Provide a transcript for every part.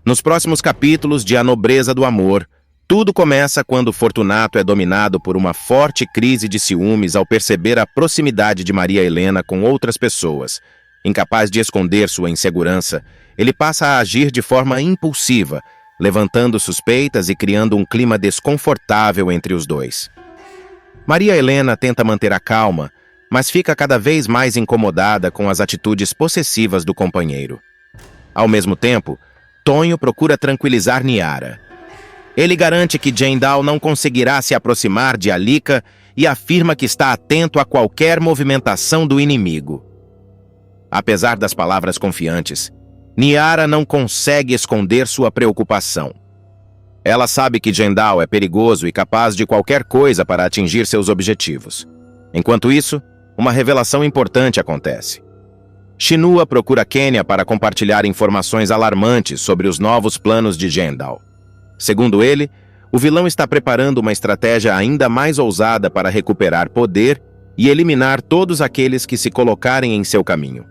Nos próximos capítulos de A Nobreza do Amor, tudo começa quando Fortunato é dominado por uma forte crise de ciúmes ao perceber a proximidade de Maria Helena com outras pessoas. Incapaz de esconder sua insegurança, ele passa a agir de forma impulsiva, levantando suspeitas e criando um clima desconfortável entre os dois. Maria Helena tenta manter a calma, mas fica cada vez mais incomodada com as atitudes possessivas do companheiro. Ao mesmo tempo, Tonho procura tranquilizar Niara. Ele garante que Jendal não conseguirá se aproximar de Alika e afirma que está atento a qualquer movimentação do inimigo. Apesar das palavras confiantes, Niara não consegue esconder sua preocupação. Ela sabe que Jendal é perigoso e capaz de qualquer coisa para atingir seus objetivos. Enquanto isso, uma revelação importante acontece. Shinua procura Kenya para compartilhar informações alarmantes sobre os novos planos de Jendal. Segundo ele, o vilão está preparando uma estratégia ainda mais ousada para recuperar poder e eliminar todos aqueles que se colocarem em seu caminho.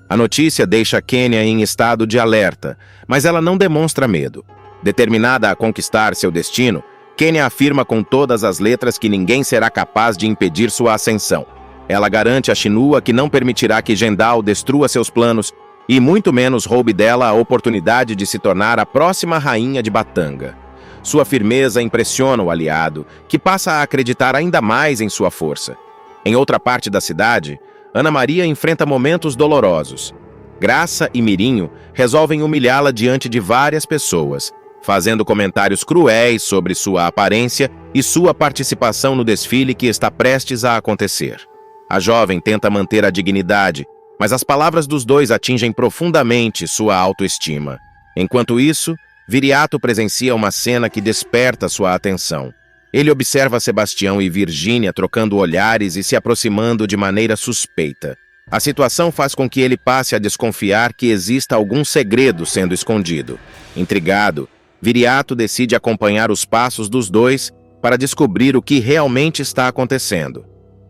A notícia deixa Kenya em estado de alerta, mas ela não demonstra medo. Determinada a conquistar seu destino, Kenya afirma com todas as letras que ninguém será capaz de impedir sua ascensão. Ela garante a Shinua que não permitirá que Jendal destrua seus planos e muito menos roube dela a oportunidade de se tornar a próxima rainha de Batanga. Sua firmeza impressiona o aliado, que passa a acreditar ainda mais em sua força. Em outra parte da cidade, Ana Maria enfrenta momentos dolorosos. Graça e Mirinho resolvem humilhá-la diante de várias pessoas, fazendo comentários cruéis sobre sua aparência e sua participação no desfile que está prestes a acontecer. A jovem tenta manter a dignidade, mas as palavras dos dois atingem profundamente sua autoestima. Enquanto isso, Viriato presencia uma cena que desperta sua atenção. Ele observa Sebastião e Virgínia trocando olhares e se aproximando de maneira suspeita. A situação faz com que ele passe a desconfiar que exista algum segredo sendo escondido. Intrigado, Viriato decide acompanhar os passos dos dois para descobrir o que realmente está acontecendo.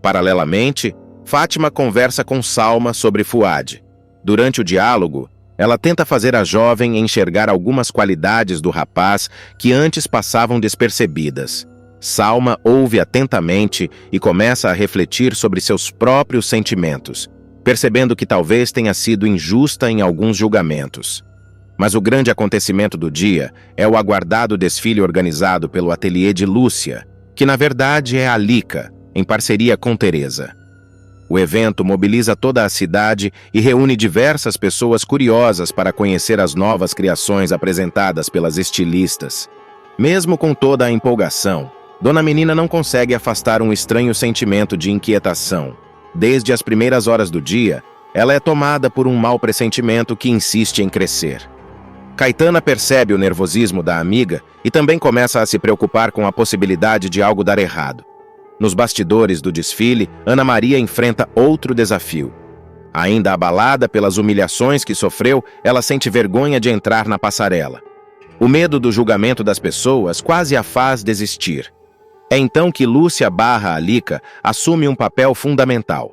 Paralelamente, Fátima conversa com Salma sobre Fuad. Durante o diálogo, ela tenta fazer a jovem enxergar algumas qualidades do rapaz que antes passavam despercebidas. Salma ouve atentamente e começa a refletir sobre seus próprios sentimentos, percebendo que talvez tenha sido injusta em alguns julgamentos. Mas o grande acontecimento do dia é o aguardado desfile organizado pelo ateliê de Lúcia, que na verdade é Alika, em parceria com Teresa. O evento mobiliza toda a cidade e reúne diversas pessoas curiosas para conhecer as novas criações apresentadas pelas estilistas. Mesmo com toda a empolgação, Dona Menina não consegue afastar um estranho sentimento de inquietação. Desde as primeiras horas do dia, ela é tomada por um mau pressentimento que insiste em crescer. Caetana percebe o nervosismo da amiga e também começa a se preocupar com a possibilidade de algo dar errado. Nos bastidores do desfile, Ana Maria enfrenta outro desafio. Ainda abalada pelas humilhações que sofreu, ela sente vergonha de entrar na passarela. O medo do julgamento das pessoas quase a faz desistir. É então que Lúcia barra Alika assume um papel fundamental.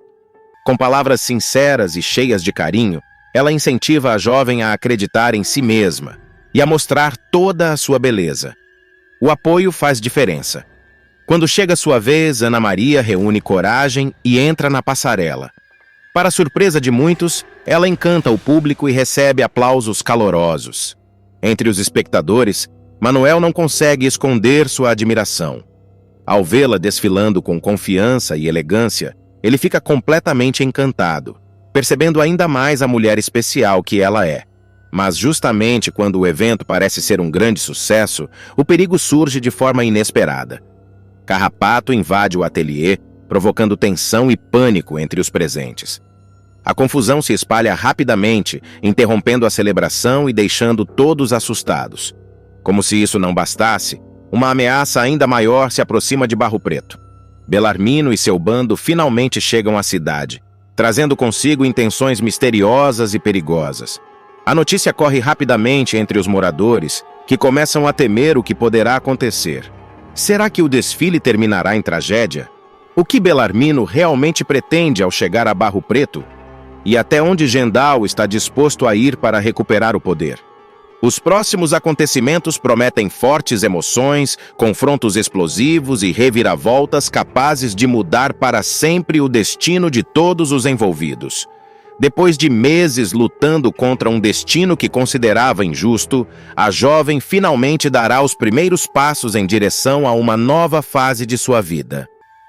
Com palavras sinceras e cheias de carinho, ela incentiva a jovem a acreditar em si mesma e a mostrar toda a sua beleza. O apoio faz diferença. Quando chega sua vez, Ana Maria reúne coragem e entra na passarela. Para surpresa de muitos, ela encanta o público e recebe aplausos calorosos. Entre os espectadores, Manuel não consegue esconder sua admiração. Ao vê-la desfilando com confiança e elegância, ele fica completamente encantado, percebendo ainda mais a mulher especial que ela é. Mas justamente quando o evento parece ser um grande sucesso, o perigo surge de forma inesperada. Carrapato invade o ateliê, provocando tensão e pânico entre os presentes. A confusão se espalha rapidamente, interrompendo a celebração e deixando todos assustados. Como se isso não bastasse, uma ameaça ainda maior se aproxima de Barro Preto. Belarmino e seu bando finalmente chegam à cidade, trazendo consigo intenções misteriosas e perigosas. A notícia corre rapidamente entre os moradores, que começam a temer o que poderá acontecer. Será que o desfile terminará em tragédia? O que Belarmino realmente pretende ao chegar a Barro Preto? E até onde Jendal está disposto a ir para recuperar o poder? Os próximos acontecimentos prometem fortes emoções, confrontos explosivos e reviravoltas capazes de mudar para sempre o destino de todos os envolvidos. Depois de meses lutando contra um destino que considerava injusto, a jovem finalmente dará os primeiros passos em direção a uma nova fase de sua vida.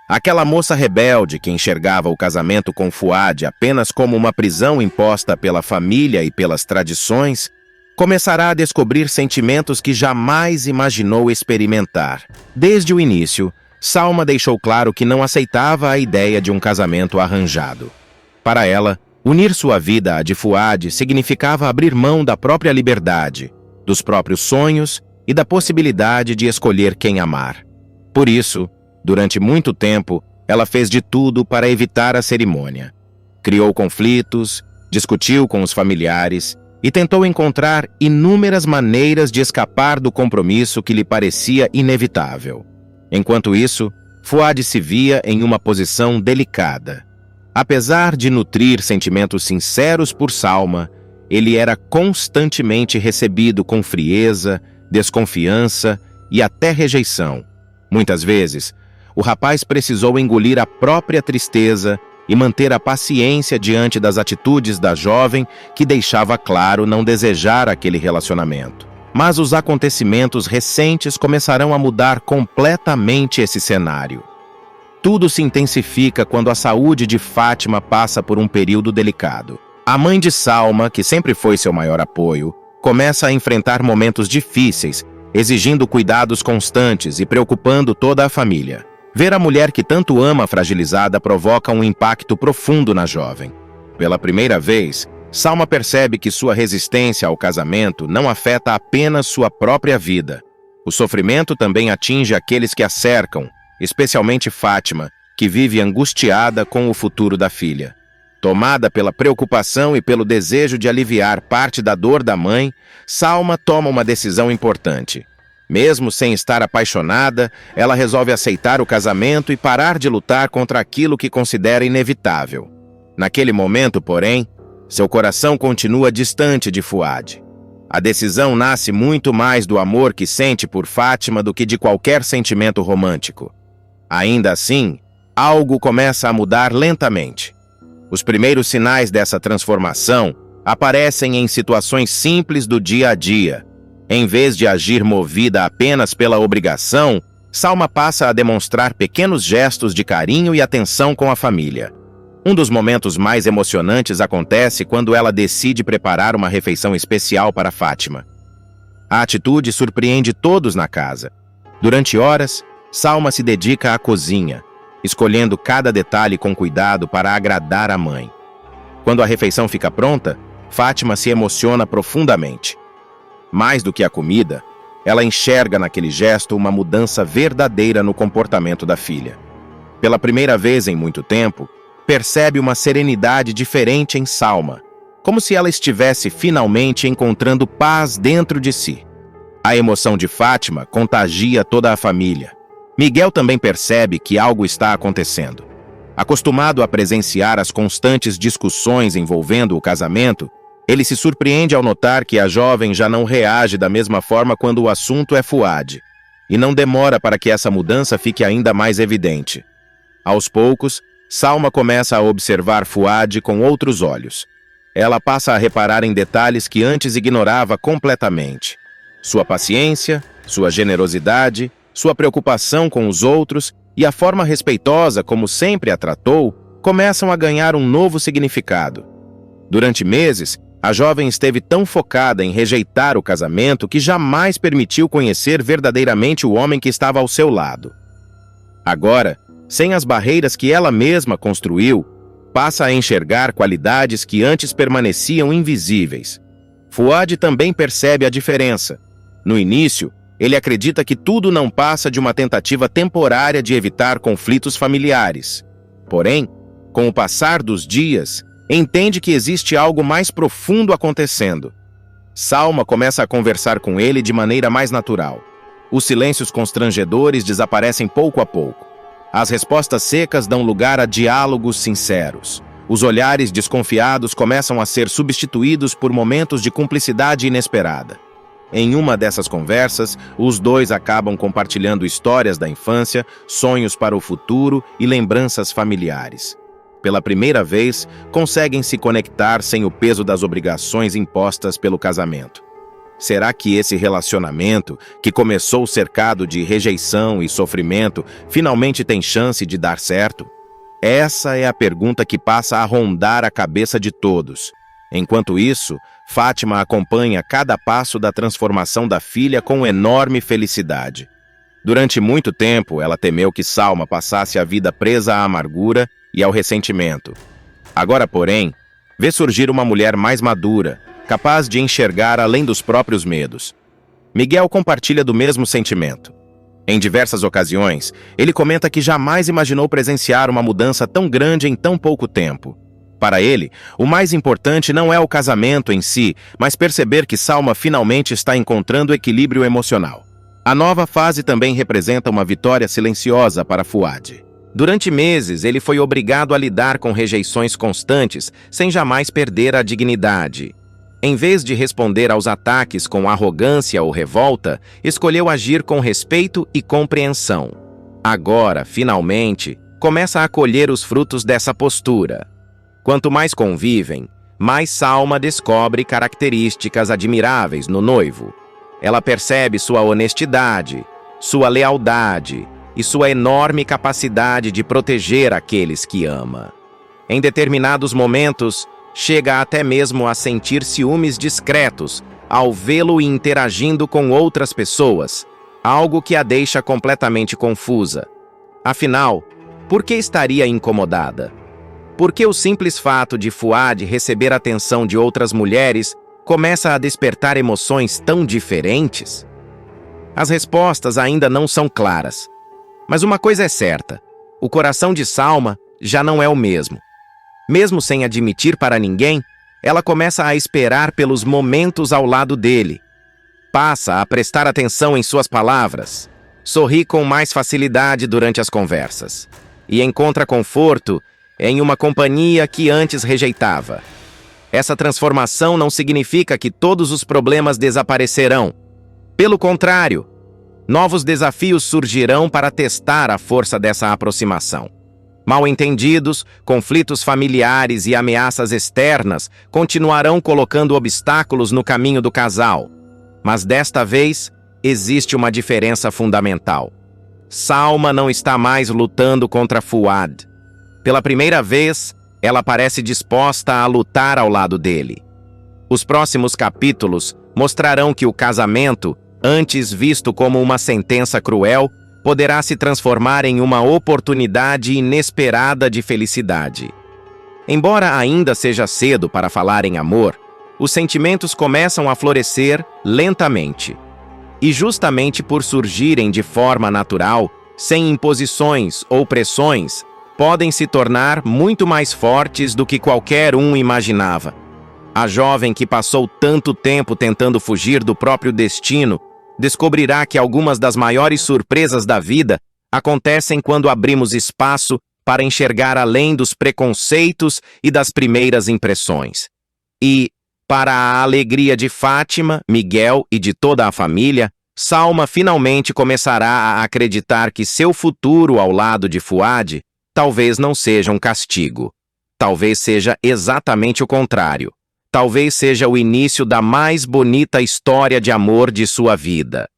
Aquela moça rebelde que enxergava o casamento com Fuad apenas como uma prisão imposta pela família e pelas tradições, começará a descobrir sentimentos que jamais imaginou experimentar. Desde o início, Salma deixou claro que não aceitava a ideia de um casamento arranjado. Para ela, unir sua vida à de Fuad significava abrir mão da própria liberdade, dos próprios sonhos e da possibilidade de escolher quem amar. Por isso, durante muito tempo, ela fez de tudo para evitar a cerimônia. Criou conflitos, discutiu com os familiares e tentou encontrar inúmeras maneiras de escapar do compromisso que lhe parecia inevitável. Enquanto isso, Fuad se via em uma posição delicada. Apesar de nutrir sentimentos sinceros por Salma, ele era constantemente recebido com frieza, desconfiança e até rejeição. Muitas vezes, o rapaz precisou engolir a própria tristeza e manter a paciência diante das atitudes da jovem que deixava claro não desejar aquele relacionamento. Mas os acontecimentos recentes começarão a mudar completamente esse cenário. Tudo se intensifica quando a saúde de Fátima passa por um período delicado. A mãe de Salma, que sempre foi seu maior apoio, começa a enfrentar momentos difíceis, exigindo cuidados constantes e preocupando toda a família. Ver a mulher que tanto ama fragilizada provoca um impacto profundo na jovem. Pela primeira vez, Salma percebe que sua resistência ao casamento não afeta apenas sua própria vida. O sofrimento também atinge aqueles que a cercam, especialmente Fátima, que vive angustiada com o futuro da filha. Tomada pela preocupação e pelo desejo de aliviar parte da dor da mãe, Salma toma uma decisão importante. Mesmo sem estar apaixonada, ela resolve aceitar o casamento e parar de lutar contra aquilo que considera inevitável. Naquele momento, porém, seu coração continua distante de Fuad. A decisão nasce muito mais do amor que sente por Fátima do que de qualquer sentimento romântico. Ainda assim, algo começa a mudar lentamente. Os primeiros sinais dessa transformação aparecem em situações simples do dia a dia. Em vez de agir movida apenas pela obrigação, Salma passa a demonstrar pequenos gestos de carinho e atenção com a família. Um dos momentos mais emocionantes acontece quando ela decide preparar uma refeição especial para Fátima. A atitude surpreende todos na casa. Durante horas, Salma se dedica à cozinha, escolhendo cada detalhe com cuidado para agradar a mãe. Quando a refeição fica pronta, Fátima se emociona profundamente. Mais do que a comida, ela enxerga naquele gesto uma mudança verdadeira no comportamento da filha. Pela primeira vez em muito tempo, percebe uma serenidade diferente em Salma, como se ela estivesse finalmente encontrando paz dentro de si. A emoção de Fátima contagia toda a família. Miguel também percebe que algo está acontecendo. Acostumado a presenciar as constantes discussões envolvendo o casamento, ele se surpreende ao notar que a jovem já não reage da mesma forma quando o assunto é Fuad, e não demora para que essa mudança fique ainda mais evidente. Aos poucos, Salma começa a observar Fuad com outros olhos. Ela passa a reparar em detalhes que antes ignorava completamente. Sua paciência, sua generosidade, sua preocupação com os outros e a forma respeitosa como sempre a tratou começam a ganhar um novo significado. Durante meses, a jovem esteve tão focada em rejeitar o casamento que jamais permitiu conhecer verdadeiramente o homem que estava ao seu lado. Agora, sem as barreiras que ela mesma construiu, passa a enxergar qualidades que antes permaneciam invisíveis. Fuad também percebe a diferença. No início, ele acredita que tudo não passa de uma tentativa temporária de evitar conflitos familiares. Porém, com o passar dos dias, entende que existe algo mais profundo acontecendo. Salma começa a conversar com ele de maneira mais natural. Os silêncios constrangedores desaparecem pouco a pouco. As respostas secas dão lugar a diálogos sinceros. Os olhares desconfiados começam a ser substituídos por momentos de cumplicidade inesperada. Em uma dessas conversas, os dois acabam compartilhando histórias da infância, sonhos para o futuro e lembranças familiares. Pela primeira vez, conseguem se conectar sem o peso das obrigações impostas pelo casamento. Será que esse relacionamento, que começou cercado de rejeição e sofrimento, finalmente tem chance de dar certo? Essa é a pergunta que passa a rondar a cabeça de todos. Enquanto isso, Fátima acompanha cada passo da transformação da filha com enorme felicidade. Durante muito tempo, ela temeu que Salma passasse a vida presa à amargura e ao ressentimento. Agora, porém, vê surgir uma mulher mais madura, capaz de enxergar além dos próprios medos. Miguel compartilha do mesmo sentimento. Em diversas ocasiões, ele comenta que jamais imaginou presenciar uma mudança tão grande em tão pouco tempo. Para ele, o mais importante não é o casamento em si, mas perceber que Salma finalmente está encontrando equilíbrio emocional. A nova fase também representa uma vitória silenciosa para Fuad. Durante meses, ele foi obrigado a lidar com rejeições constantes, sem jamais perder a dignidade. Em vez de responder aos ataques com arrogância ou revolta, escolheu agir com respeito e compreensão. Agora, finalmente, começa a colher os frutos dessa postura. Quanto mais convivem, mais Salma descobre características admiráveis no noivo. Ela percebe sua honestidade, sua lealdade e sua enorme capacidade de proteger aqueles que ama. Em determinados momentos, chega até mesmo a sentir ciúmes discretos ao vê-lo interagindo com outras pessoas, algo que a deixa completamente confusa. Afinal, por que estaria incomodada? Por que o simples fato de Fuad receber atenção de outras mulheres começa a despertar emoções tão diferentes? As respostas ainda não são claras. Mas uma coisa é certa: o coração de Salma já não é o mesmo. Mesmo sem admitir para ninguém, ela começa a esperar pelos momentos ao lado dele. Passa a prestar atenção em suas palavras, sorri com mais facilidade durante as conversas e encontra conforto em uma companhia que antes rejeitava. Essa transformação não significa que todos os problemas desaparecerão. Pelo contrário, novos desafios surgirão para testar a força dessa aproximação. Mal-entendidos, conflitos familiares e ameaças externas continuarão colocando obstáculos no caminho do casal. Mas desta vez, existe uma diferença fundamental. Salma não está mais lutando contra Fuad. Pela primeira vez, ela parece disposta a lutar ao lado dele. Os próximos capítulos mostrarão que o casamento, antes visto como uma sentença cruel, poderá se transformar em uma oportunidade inesperada de felicidade. Embora ainda seja cedo para falar em amor, os sentimentos começam a florescer lentamente. E justamente por surgirem de forma natural, sem imposições ou pressões, podem se tornar muito mais fortes do que qualquer um imaginava. A jovem que passou tanto tempo tentando fugir do próprio destino descobrirá que algumas das maiores surpresas da vida acontecem quando abrimos espaço para enxergar além dos preconceitos e das primeiras impressões. E, para a alegria de Fátima, Miguel e de toda a família, Salma finalmente começará a acreditar que seu futuro ao lado de Fuad talvez não seja um castigo. Talvez seja exatamente o contrário. Talvez seja o início da mais bonita história de amor de sua vida.